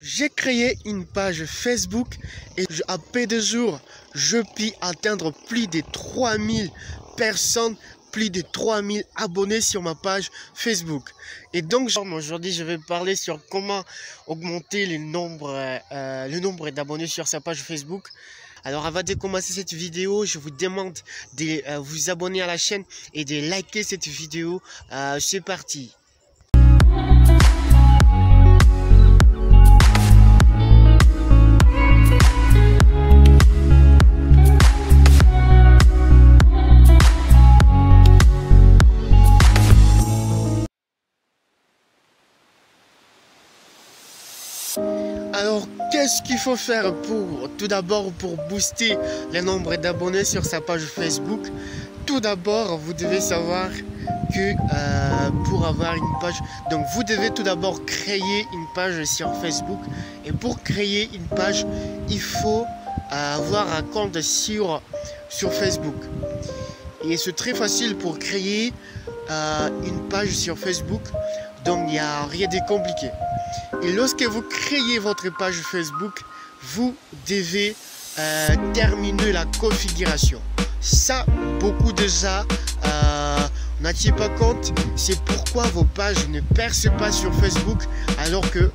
J'ai créé une page Facebook et à peu de jours, je puis atteindre plus de 3000 personnes, plus de 3000 abonnés sur ma page Facebook. Et donc aujourd'hui, je vais parler sur comment augmenter le nombre d'abonnés sur sa page Facebook. Alors avant de commencer cette vidéo, je vous demande de vous abonner à la chaîne et de liker cette vidéo. C'est parti. Alors, qu'est-ce qu'il faut faire tout d'abord pour booster le nombre d'abonnés sur sa page Facebook? Tout d'abord, vous devez savoir que pour avoir une page, donc vous devez tout d'abord créer une page sur Facebook. Et pour créer une page, il faut avoir un compte sur Facebook. Et c'est très facile pour créer une page sur Facebook, donc il n'y a rien de compliqué. Et lorsque vous créez votre page Facebook, vous devez terminer la configuration. Ça, beaucoup de gens n'en pas compte. C'est pourquoi vos pages ne percent pas sur Facebook, alors que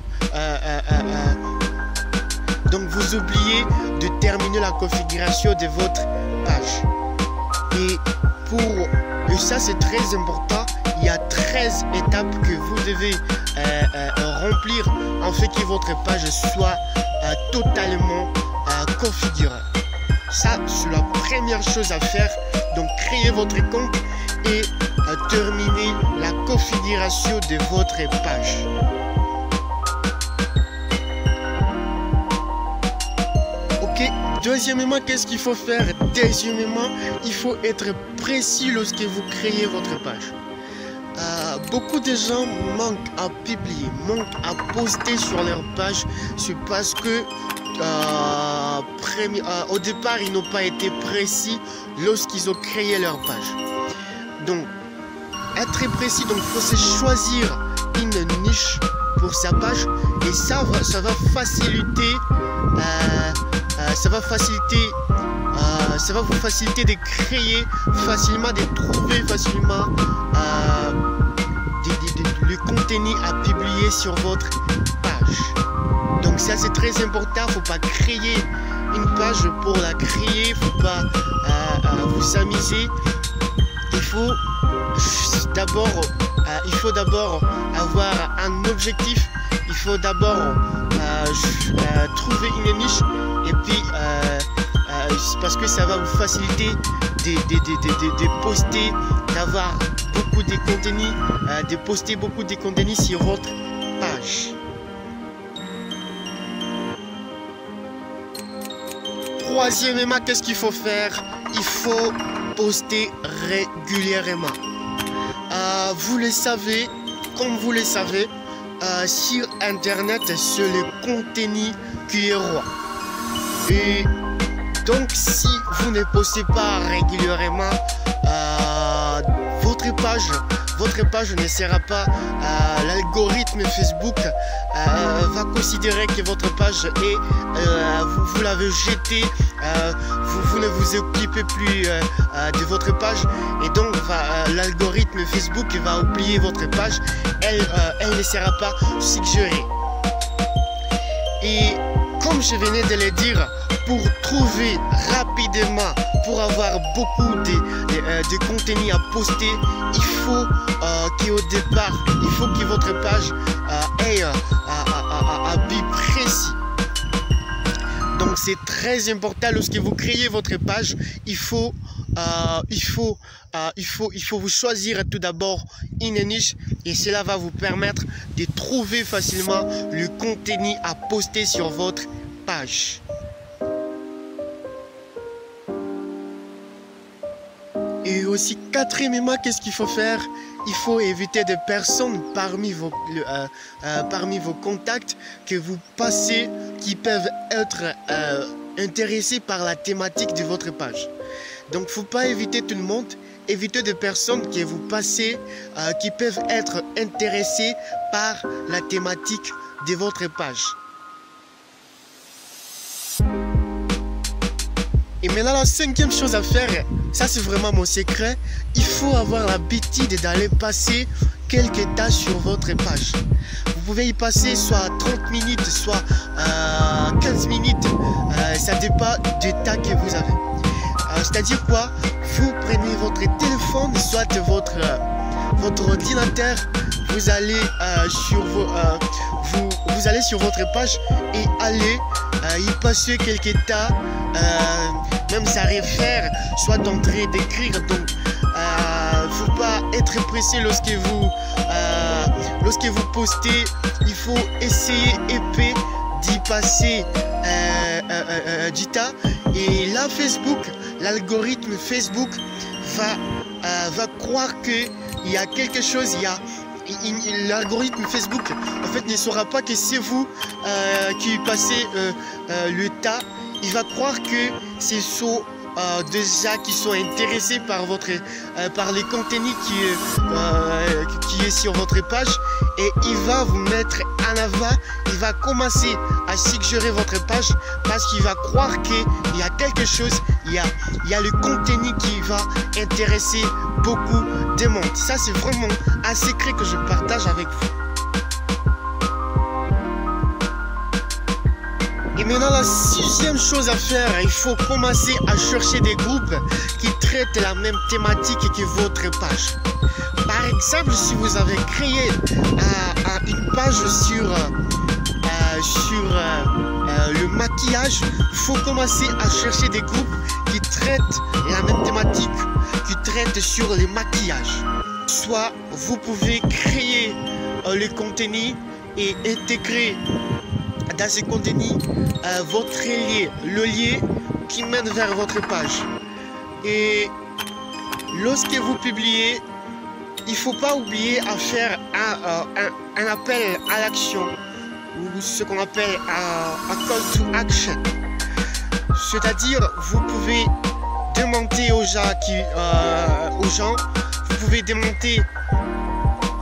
donc vous oubliez de terminer la configuration de votre page. Et ça, c'est très important. Il y a 13 étapes que vous devez remplir afin que votre page soit totalement configurée. Ça, c'est la première chose à faire. Donc, créez votre compte et terminez la configuration de votre page. Ok, deuxièmement, qu'est-ce qu'il faut faire? Deuxièmement, il faut être précis lorsque vous créez votre page. Beaucoup de gens manquent à publier, manquent à poster sur leur page. C'est parce que au départ, ils n'ont pas été précis lorsqu'ils ont créé leur page. Donc, être précis, donc il faut se choisir une niche pour sa page, et ça va faciliter, ça va vous faciliter de créer facilement, de trouver facilement le contenu à publier sur votre page. Donc ça, c'est très important. Il ne faut pas créer une page pour la créer, il ne faut pas vous amuser. Il faut d'abord avoir un objectif. Il faut d'abord trouver une niche, et puis parce que ça va vous faciliter de poster, d'avoir beaucoup de contenu, de poster beaucoup de contenu sur votre page. Troisièmement, qu'est-ce qu'il faut faire? Il faut poster régulièrement. Vous le savez, comme vous le savez, sur internet, c'est le contenu qui est roi. Et donc, si vous ne postez pas régulièrement, votre page ne sera pas, l'algorithme Facebook va considérer que votre page est, vous l'avez jetée, vous ne vous occupez plus de votre page, et donc l'algorithme Facebook va oublier votre page. Elle ne sera pas suggérée. Et comme je venais de le dire, pour trouver rapidement, pour avoir beaucoup de contenu à poster, il faut qu'au départ, il faut que votre page ait un but précis. Donc c'est très important lorsque vous créez votre page. Il faut vous choisir tout d'abord une niche, et cela va vous permettre de trouver facilement le contenu à poster sur votre page. Et aussi, quatrièmement, qu'est-ce qu'il faut faire? Il faut éviter des personnes parmi vos contacts que vous passez, qui peuvent être intéressés par la thématique de votre page. Donc, il ne faut pas éviter tout le monde. Évitez des personnes que vous passez, qui peuvent être intéressées par la thématique de votre page. maintenant, la cinquième chose à faire, ça c'est vraiment mon secret, il faut avoir l'habitude d'aller passer quelques tâches sur votre page. Vous pouvez y passer soit 30 minutes, soit 15 minutes, ça dépend du temps que vous avez. C'est-à-dire quoi? Vous prenez votre téléphone, soit votre ordinateur, vous allez vous allez sur votre page et allez y passer quelques temps, même ça réfère, soit d'entrer, d'écrire. Donc faut pas être pressé lorsque vous postez. Il faut essayer épais d'y passer du temps. Et là, Facebook, l'algorithme Facebook va croire que il y a quelque chose, l'algorithme Facebook en fait ne saura pas que c'est vous qui passez le temps. Il va croire que c'est des gens qui sont intéressés par les contenus qui est sur votre page, et il va vous mettre en avant. Il va commencer à suggérer votre page parce qu'il va croire qu'il y a quelque chose, il y a le contenu qui va intéresser beaucoup de monde. Ça c'est vraiment un secret que je partage avec vous. Et maintenant, la sixième chose à faire, il faut commencer à chercher des groupes qui traitent la même thématique que votre page. Par exemple, si vous avez créé une page sur le maquillage, il faut commencer à chercher des groupes qui traitent la même thématique, qui traitent sur les maquillages. Soit vous pouvez créer le contenu et intégrer dans ce contenu votre lien, le lien qui mène vers votre page. Et lorsque vous publiez, il ne faut pas oublier à faire un appel à l'action, ou ce qu'on appelle un call to action. C'est-à-dire, vous pouvez demander aux gens, vous pouvez demander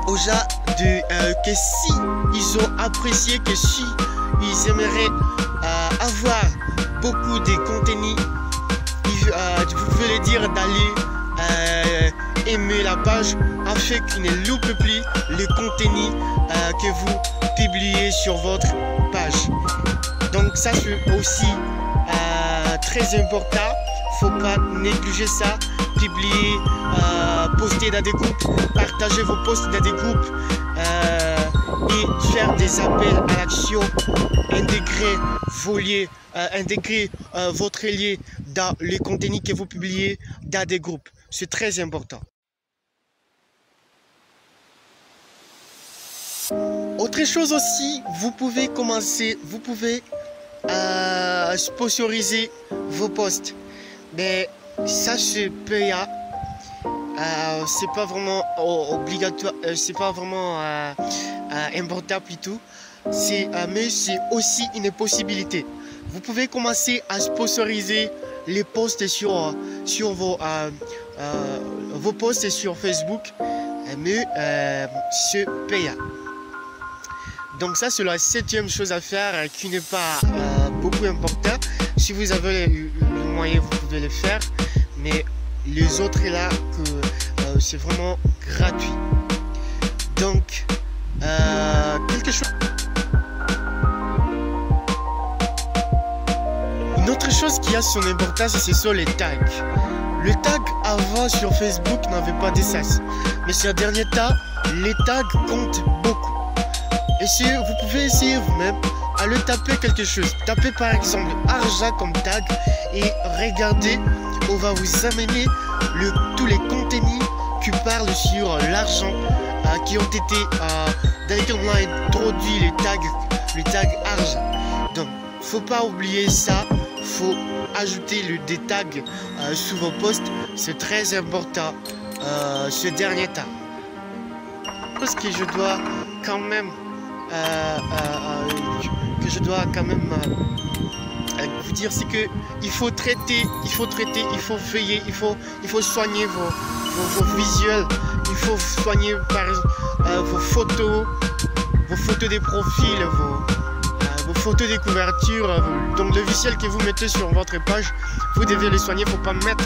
aux gens que si ils ont apprécié, que si ils aimeraient avoir beaucoup de contenus, vous pouvez leur dire d'aller aimer la page afin qu'ils ne loupent plus le contenu que vous publiez sur votre page. Donc ça c'est aussi très important, faut pas négliger ça. Publier, poster dans des groupes, partager vos posts dans des groupes et faire des appels à l'action, intégrer vos liens, intégrer votre lien dans les contenus que vous publiez dans des groupes. C'est très important. Autre chose aussi, vous pouvez sponsoriser vos posts. Mais ça c'est payant, c'est pas vraiment obligatoire, c'est pas vraiment important plutôt, mais c'est aussi une possibilité. Vous pouvez commencer à sponsoriser les posts sur vos posts sur Facebook, mais c'est payant. Donc ça c'est la septième chose à faire qui n'est pas beaucoup important. Si vous avez le moyen, vous pouvez le faire, mais les autres là que c'est vraiment gratuit. Donc quelque chose. Une autre chose qui a son importance, ce sont les tags. Le tag avant sur Facebook n'avait pas de sens, mais ces derniers temps, les tags comptent beaucoup. Et si vous pouvez essayer vous-même à le taper quelque chose. Tapez par exemple argent comme tag et regardez, on va vous amener tous les contenus qui parlent sur l'argent, qui ont été dans lesquels on a introduit le tag argent. Donc faut pas oublier ça, faut ajouter des tags sous vos posts, c'est très important ce dernier temps. Ce que je dois quand même vous dire, c'est que il faut traiter, il faut veiller, il faut soigner vos visuels, il faut soigner par exemple vos photos des profils, vos photos des couvertures, donc le logiciel que vous mettez sur votre page, vous devez le soigner. Il ne faut pas mettre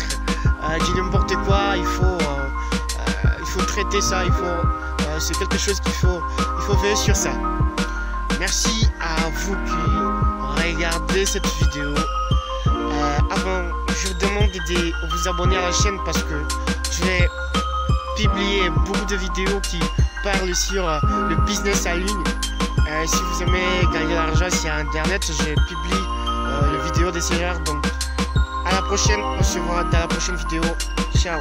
du n'importe quoi. Il faut traiter ça. C'est quelque chose il faut veiller sur ça. Merci à vous qui regardez cette vidéo. Avant, je vous demande de vous abonner à la chaîne parce que je vais publier beaucoup de vidéos qui parlent sur le business en ligne. Si vous aimez gagner de l'argent sur internet, je publie les vidéos de ce genre. Donc à la prochaine, on se voit dans la prochaine vidéo. Ciao.